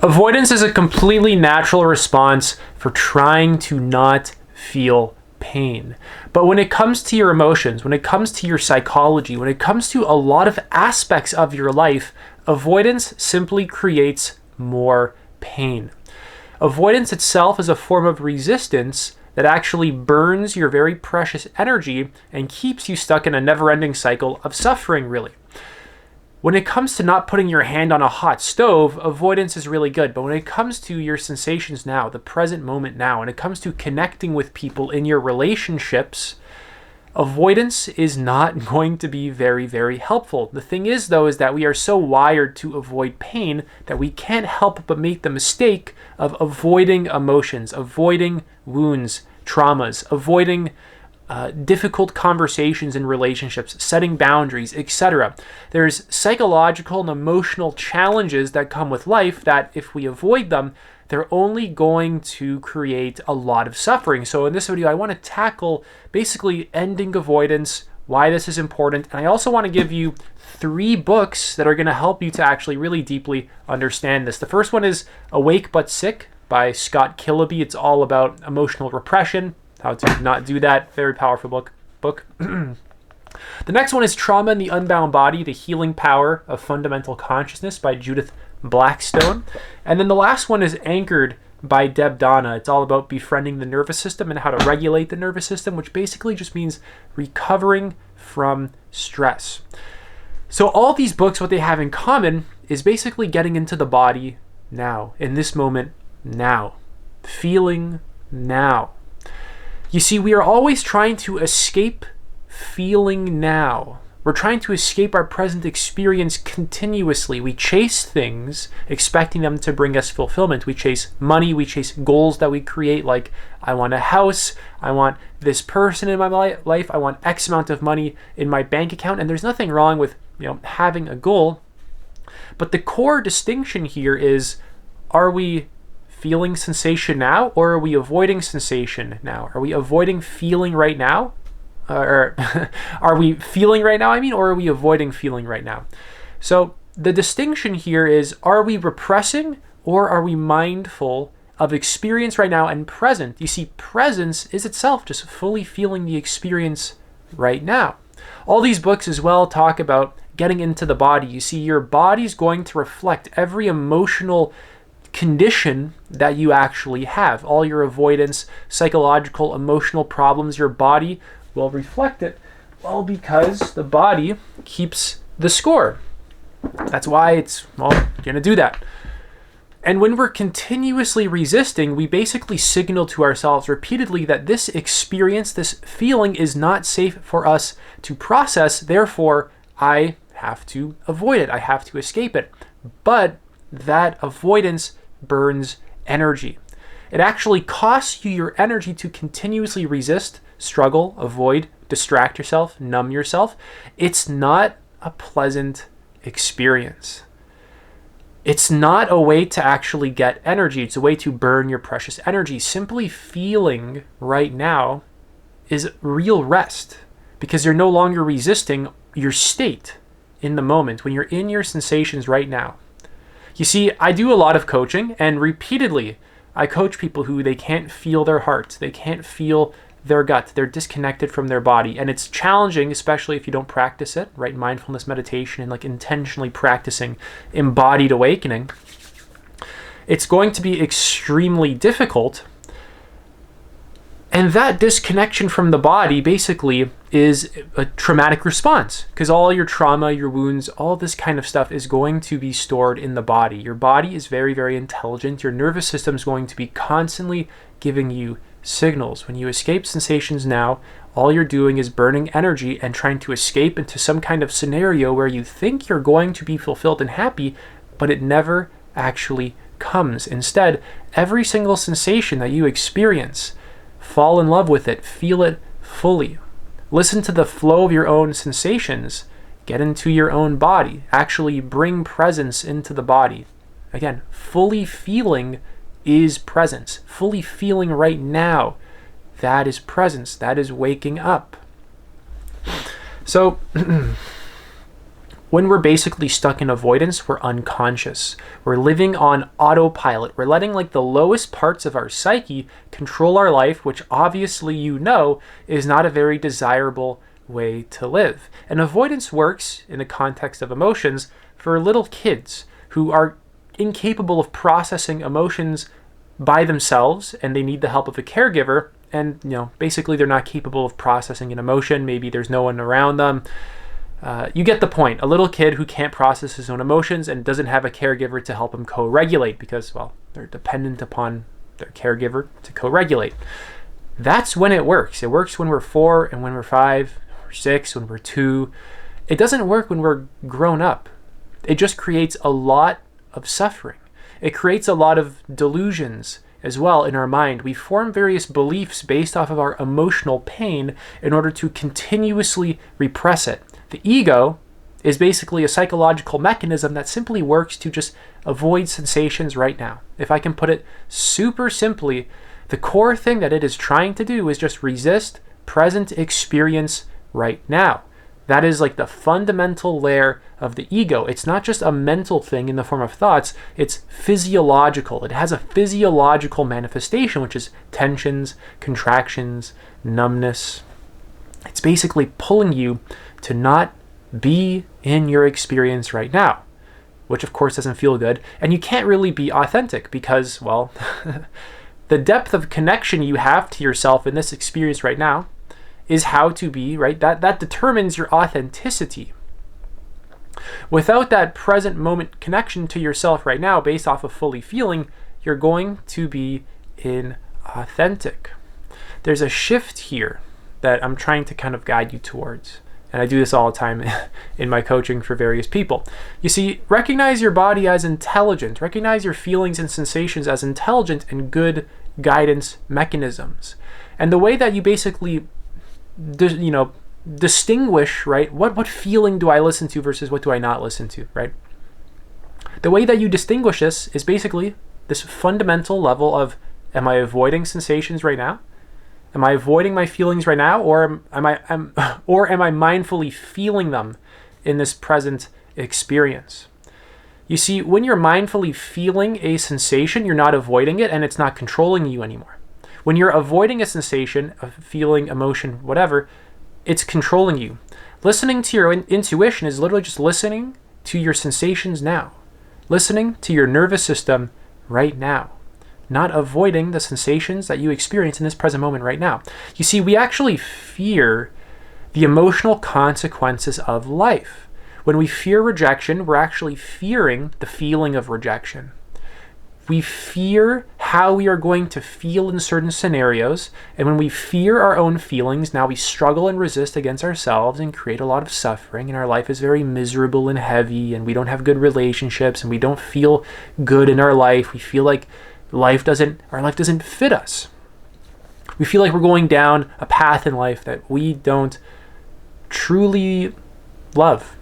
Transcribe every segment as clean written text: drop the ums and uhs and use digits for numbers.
Avoidance is a completely natural response for trying to not feel pain. But when it comes to your emotions, when it comes to your psychology, when it comes to a lot of aspects of your life, avoidance simply creates more pain. Avoidance itself is a form of resistance that actually burns your very precious energy and keeps you stuck in a never-ending cycle of suffering, really. When it comes to not putting your hand on a hot stove, avoidance is really good. But when it comes to your sensations now, the present moment now, when it comes to connecting with people in your relationships, avoidance is not going to be very, very helpful. The thing is, though, is that we are so wired to avoid pain that we can't help but make the mistake of avoiding emotions, avoiding wounds, traumas, avoiding difficult conversations in relationships, setting boundaries, etc. There's psychological and emotional challenges that come with life that if we avoid them, they're only going to create a lot of suffering. So in this video, I want to tackle basically ending avoidance, why this is important, and I also want to give you 3 books that are going to help you to actually really deeply understand this. The first one is Awake But Sick by Scott Killaby. It's all about emotional repression, how to not do that. Very powerful book. The next one is Trauma in the Unbound Body, The Healing Power of Fundamental Consciousness by Judith Blackstone. And then the last one is Anchored by Deb Donna. It's all about befriending the nervous system and how to regulate the nervous system, which basically just means recovering from stress. So all these books, what they have in common is basically getting into the body now, in this moment now, feeling now. You see, we are always trying to escape feeling now. We're trying to escape our present experience continuously. We chase things, expecting them to bring us fulfillment. We chase money, we chase goals that we create, like I want a house, I want this person in my life, I want X amount of money in my bank account, and there's nothing wrong with, having a goal. But the core distinction here is, are we feeling sensation now, or are we avoiding sensation now? Are we avoiding feeling right now? Or are we feeling right now, or are we avoiding feeling right now? So the distinction here is, are we repressing or are we mindful of experience right now and present? You see, presence is itself just fully feeling the experience right now. All these books as well talk about getting into the body. You see, your body's going to reflect every emotional condition that you actually have. All your avoidance, psychological, emotional problems, your body will reflect it. Well, because the body keeps the score. That's why it's, going to do that. And when we're continuously resisting, we basically signal to ourselves repeatedly that this experience, this feeling is not safe for us to process. Therefore, I have to avoid it. I have to escape it. But that avoidance burns energy. It actually costs you your energy to continuously resist, struggle, avoid, distract yourself, numb yourself. It's not a pleasant experience. It's not a way to actually get energy. It's a way to burn your precious energy. Simply feeling right now is real rest because you're no longer resisting your state in the moment when you're in your sensations right now. You see, I do a lot of coaching, and repeatedly I coach people who they can't feel their heart, they can't feel their gut, they're disconnected from their body, and it's challenging, especially if you don't practice it, right? Mindfulness meditation and intentionally practicing embodied awakening. It's going to be extremely difficult. And that disconnection from the body basically is a traumatic response because all your trauma, your wounds, all this kind of stuff is going to be stored in the body. Your body is very, very intelligent. Your nervous system is going to be constantly giving you signals. When you escape sensations now, all you're doing is burning energy and trying to escape into some kind of scenario where you think you're going to be fulfilled and happy, but it never actually comes. Instead, every single sensation that you experience, fall in love with it, feel it fully. Listen to the flow of your own sensations. Get into your own body. Actually bring presence into the body. Again, fully feeling is presence. Fully feeling right now, that is presence. That is waking up. So when we're basically stuck in avoidance, we're unconscious. We're living on autopilot. We're letting like the lowest parts of our psyche control our life, which obviously is not a very desirable way to live. And avoidance works in the context of emotions for little kids who are incapable of processing emotions by themselves and they need the help of a caregiver. And basically they're not capable of processing an emotion. Maybe there's no one around them. You get the point. A little kid who can't process his own emotions and doesn't have a caregiver to help him co-regulate because, well, they're dependent upon their caregiver to co-regulate. That's when it works. It works when we're 4 and when we're 5 or 6, when we're 2. It doesn't work when we're grown up. It just creates a lot of suffering. It creates a lot of delusions as well in our mind. We form various beliefs based off of our emotional pain in order to continuously repress it. The ego is basically a psychological mechanism that simply works to just avoid sensations right now. If I can put it super simply, the core thing that it is trying to do is just resist present experience right now. That is like the fundamental layer of the ego. It's not just a mental thing in the form of thoughts, it's physiological. It has a physiological manifestation, which is tensions, contractions, numbness. It's basically pulling you to not be in your experience right now, which of course doesn't feel good. And you can't really be authentic because, well, the depth of connection you have to yourself in this experience right now is how to be, right? That determines your authenticity. Without that present moment connection to yourself right now based off of fully feeling, you're going to be inauthentic. There's a shift here that I'm trying to kind of guide you towards. And I do this all the time in my coaching for various people. You see, recognize your body as intelligent. Recognize your feelings and sensations as intelligent and good guidance mechanisms. And the way that you basically, distinguish, right? What feeling do I listen to versus what do I not listen to, right? The way that you distinguish this is basically this fundamental level of, am I avoiding sensations right now? Am I avoiding my feelings right now, or am I mindfully feeling them in this present experience? You see, when you're mindfully feeling a sensation, you're not avoiding it and it's not controlling you anymore. When you're avoiding a sensation, a feeling, emotion, whatever, it's controlling you. Listening to your intuition is literally just listening to your sensations now. Listening to your nervous system right now. Not avoiding the sensations that you experience in this present moment right now. You see, we actually fear the emotional consequences of life. When we fear rejection, we're actually fearing the feeling of rejection. We fear how we are going to feel in certain scenarios, and when we fear our own feelings, now we struggle and resist against ourselves and create a lot of suffering, and our life is very miserable and heavy, and we don't have good relationships, and we don't feel good in our life. We feel like our life doesn't fit us. We feel like we're going down a path in life that we don't truly love,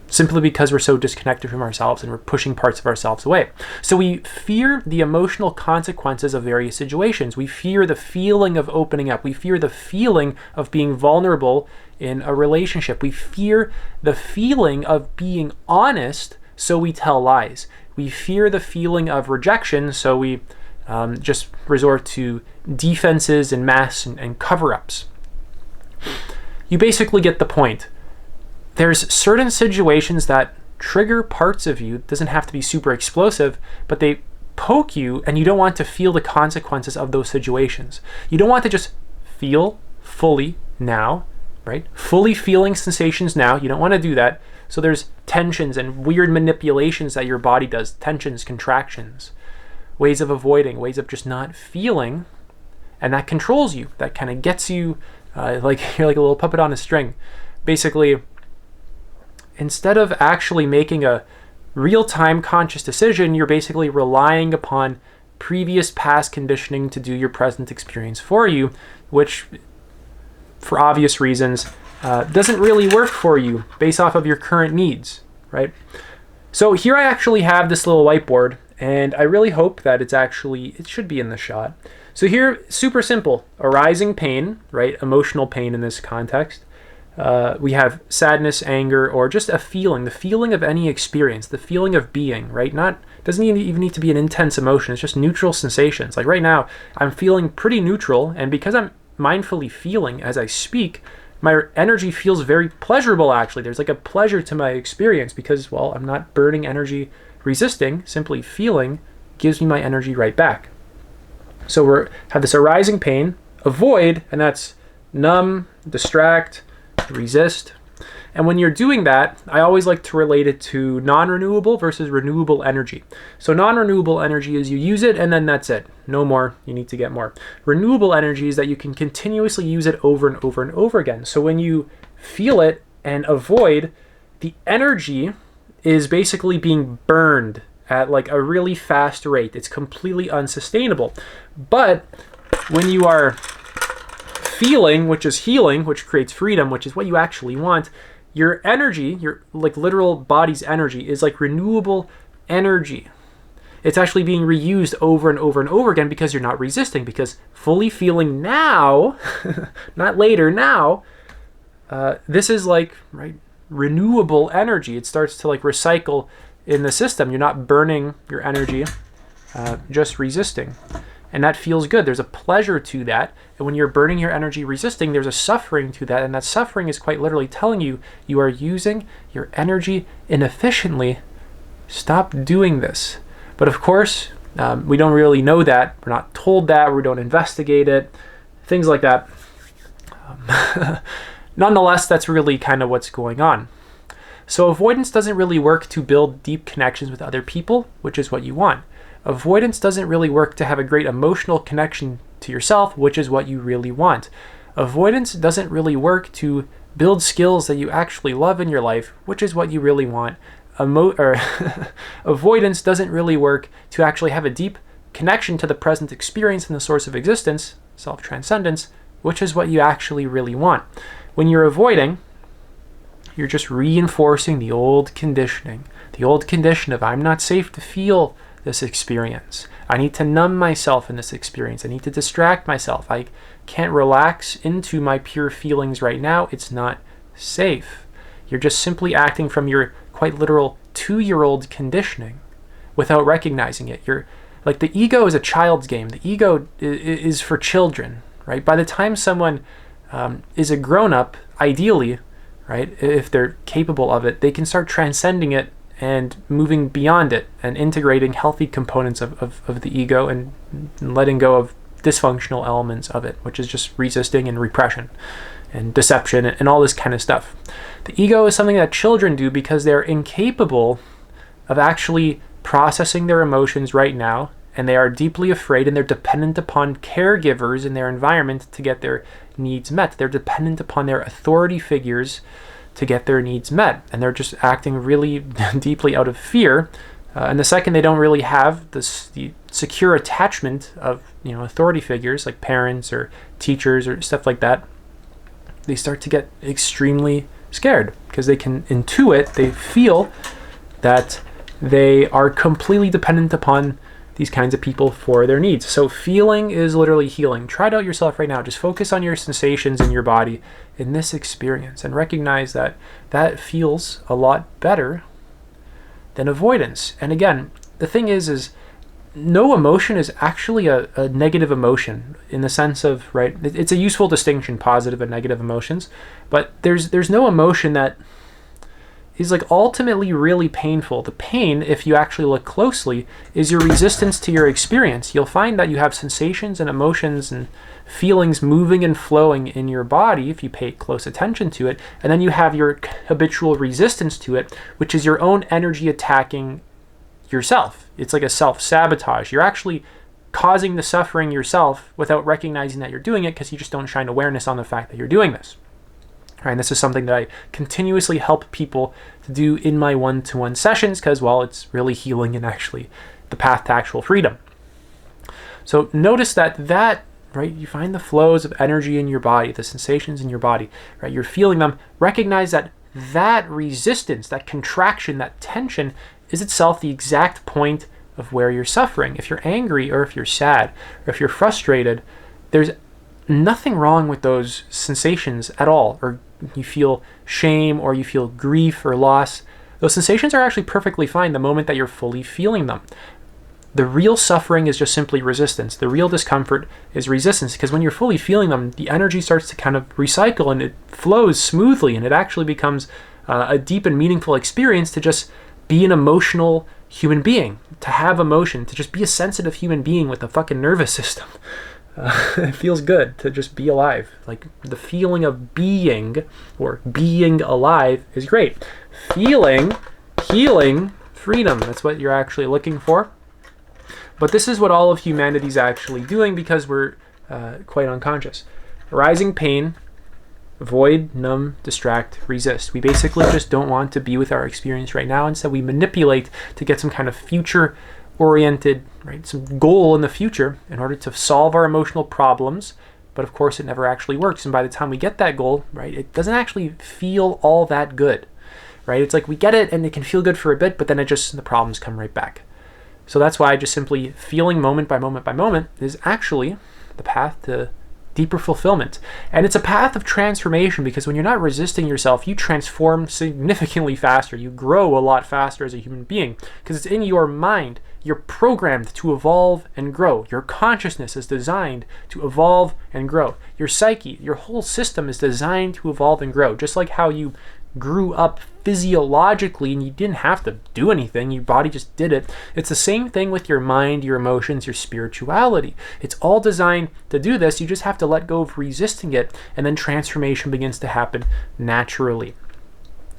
simply because we're so disconnected from ourselves and we're pushing parts of ourselves away. So we fear the emotional consequences of various situations. We fear the feeling of opening up. We fear the feeling of being vulnerable in a relationship. We fear the feeling of being honest, so we tell lies. We fear the feeling of rejection, so we just resort to defenses and masks and cover-ups. You basically get the point. There's certain situations that trigger parts of you. It doesn't have to be super explosive, but they poke you and you don't want to feel the consequences of those situations. You don't want to just feel fully now, right? Fully feeling sensations now. You don't want to do that. So there's tensions and weird manipulations that your body does, tensions, contractions, ways of avoiding, ways of just not feeling, and that controls you. That kind of gets you like you're like a little puppet on a string. Basically, instead of actually making a real-time conscious decision, you're basically relying upon previous past conditioning to do your present experience for you, which, for obvious reasons, doesn't really work for you based off of your current needs, right? So here I actually have this little whiteboard, and I really hope that it should be in the shot. So here, super simple, arising pain, right? Emotional pain in this context. We have sadness, anger, or just a feeling, the feeling of any experience, the feeling of being, right? Doesn't even need to be an intense emotion. It's just neutral sensations. Like right now, I'm feeling pretty neutral, and because I'm mindfully feeling as I speak, my energy feels very pleasurable, actually. There's like a pleasure to my experience because, well, I'm not burning energy resisting. Simply feeling gives me my energy right back. So we have this arising pain, avoid, and that's numb, distract, resist. And when you're doing that, I always like to relate it to non-renewable versus renewable energy. So non-renewable energy is you use it and then that's it. No more. You need to get more. Renewable energy is that you can continuously use it over and over and over again. So when you feel it and avoid, the energy is basically being burned at like a really fast rate. It's completely unsustainable. But when you are feeling, which is healing, which creates freedom, which is what you actually want, your energy, your like literal body's energy is like renewable energy. It's actually being reused over and over and over again because you're not resisting, because fully feeling now, not later, now, this is like, right, renewable energy. It starts to like recycle in the system. You're not burning your energy, just resisting. And that feels good. There's a pleasure to that. And when you're burning your energy resisting, there's a suffering to that. And that suffering is quite literally telling you you are using your energy inefficiently. Stop doing this. But of course, we don't really know that. We're not told that. We don't investigate it. Things like that. Nonetheless, that's really kind of what's going on. So avoidance doesn't really work to build deep connections with other people, which is what you want. Avoidance doesn't really work to have a great emotional connection to yourself, which is what you really want. Avoidance doesn't really work to build skills that you actually love in your life, which is what you really want. Avoidance doesn't really work to actually have a deep connection to the present experience and the source of existence, self-transcendence, which is what you actually really want. When you're avoiding, you're just reinforcing the old conditioning, the old condition of I'm not safe to feel this experience. I need to numb myself in this experience. I need to distract myself. I can't relax into my pure feelings right now. It's not safe. You're just simply acting from your quite literal 2-year-old conditioning without recognizing it. You're like, the ego is a child's game. The ego is for children, right? By the time someone is a grown-up, ideally, right, if they're capable of it, they can start transcending it and moving beyond it and integrating healthy components of the ego and letting go of dysfunctional elements of it, which is just resisting and repression and deception and all this kind of stuff. The ego is something that children do because they're incapable of actually processing their emotions right now, and they are deeply afraid, and they're dependent upon caregivers in their environment to get their needs met. They're dependent upon their authority figures to get their needs met, and they're just acting really deeply out of fear. And the second they don't really have the secure attachment of authority figures like parents or teachers or stuff like that, they start to get extremely scared because they can intuit, they feel that they are completely dependent upon these kinds of people for their needs. So feeling is literally healing. Try it out yourself right now. Just focus on your sensations in your body in this experience and recognize that that feels a lot better than avoidance. And again, the thing is no emotion is actually a negative emotion in the sense of, right, it's a useful distinction, positive and negative emotions, but there's no emotion that is like ultimately really painful. The pain, if you actually look closely, is your resistance to your experience. You'll find that you have sensations and emotions and feelings moving and flowing in your body if you pay close attention to it, and then you have your habitual resistance to it, which is your own energy attacking yourself. It's like a self-sabotage. You're actually causing the suffering yourself without recognizing that you're doing it because you just don't shine awareness on the fact that you're doing this. Right, and this is something that I continuously help people to do in my one-to-one sessions because, well, it's really healing and actually the path to actual freedom. So notice that, right, you find the flows of energy in your body, the sensations in your body, right? You're feeling them. Recognize that resistance, that contraction, that tension is itself the exact point of where you're suffering. If you're angry or if you're sad or if you're frustrated, there's nothing wrong with those sensations at all, or you feel shame or you feel grief or loss. Those sensations are actually perfectly fine the moment that you're fully feeling them. The real suffering is just simply resistance. The real discomfort is resistance, because when you're fully feeling them, the energy starts to kind of recycle and it flows smoothly, and it actually becomes a deep and meaningful experience to just be an emotional human being, to have emotion, to just be a sensitive human being with a fucking nervous system. It feels good to just be alive. Like, the feeling of being or being alive is great. Feeling, healing, freedom, that's what you're actually looking for. But this is what all of humanity is actually doing, because we're quite unconscious. Arising pain, avoid, numb, distract, resist. We basically just don't want to be with our experience right now. Instead, we manipulate to get some kind of future-oriented, right, some goal in the future in order to solve our emotional problems. But of course, it never actually works. And by the time we get that goal, right, it doesn't actually feel all that good, right? It's like we get it and it can feel good for a bit, but then the problems come right back. So that's why just simply feeling moment by moment by moment is actually the path to deeper fulfillment. And it's a path of transformation, because when you're not resisting yourself, you transform significantly faster. You grow a lot faster as a human being, because it's in your mind. You're programmed to evolve and grow. Your consciousness is designed to evolve and grow. Your psyche, your whole system is designed to evolve and grow. Just like how you grew up physiologically and you didn't have to do anything, your body just did it. It's the same thing with your mind, your emotions, your spirituality. It's all designed to do this. You just have to let go of resisting it, and then transformation begins to happen naturally.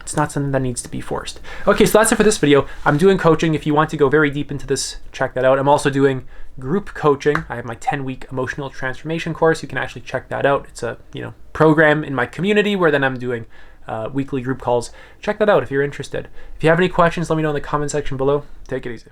It's not something that needs to be forced. Okay, so that's it for this video. I'm doing coaching. If you want to go very deep into this, check that out. I'm also doing group coaching. I have my 10-week emotional transformation course. You can actually check that out. It's a program in my community where then I'm doing weekly group calls. Check that out if you're interested. If you have any questions, let me know in the comment section below. Take it easy.